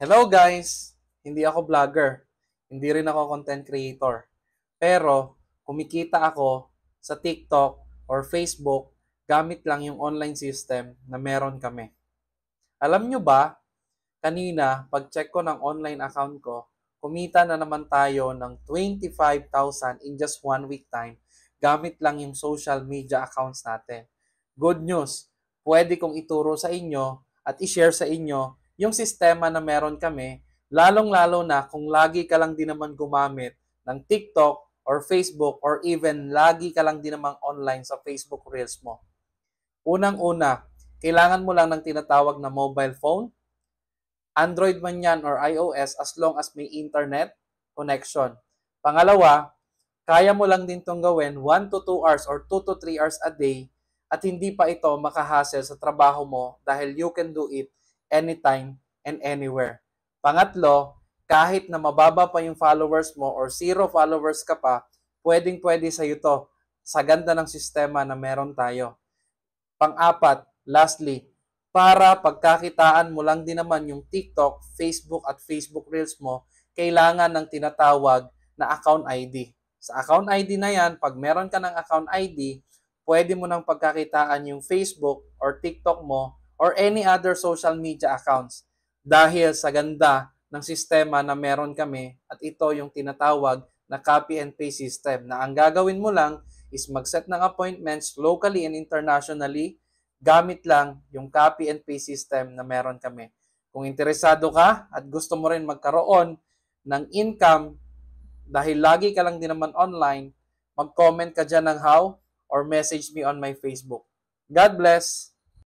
Hello guys! Hindi ako vlogger. Hindi rin ako content creator. Pero kumikita ako sa TikTok or Facebook gamit lang yung online system na meron kami. Alam nyo ba, kanina pag-check ko ng online account ko, kumita na naman tayo ng 25,000 in just 1 week time gamit lang yung social media accounts natin. Good news, pwede kong ituro sa inyo at i-share sa inyo yung sistema na meron kami, lalong-lalo na kung lagi ka lang din naman gumamit ng TikTok or Facebook or even lagi ka lang din naman online sa Facebook Reels mo. Unang-una, kailangan mo lang ng tinatawag na mobile phone, Android man yan or iOS as long as may internet connection. Pangalawa, kaya mo lang din itong gawin 1 to 2 hours or 2 to 3 hours a day at hindi pa ito makahasel sa trabaho mo dahil you can do it anytime and anywhere. Pangatlo, kahit na mababa pa yung followers mo or 0 followers ka pa, pwedeng-pwede sa iyo to sa ganda ng sistema na meron tayo. Pang-apat, lastly, para pagkakitaan mo lang din naman yung TikTok, Facebook at Facebook Reels mo, kailangan ng tinatawag na account ID. Sa account ID na yan, pag meron ka ng account ID, pwede mo nang pagkakitaan yung Facebook or TikTok mo or any other social media accounts. Dahil sa ganda ng sistema na meron kami at ito yung tinatawag na copy and paste system na ang gagawin mo lang is mag-set ng appointments locally and internationally gamit lang yung copy and paste system na meron kami. Kung interesado ka at gusto mo rin magkaroon ng income dahil lagi ka lang din naman online, mag-comment ka dyan ng how or message me on my Facebook. God bless!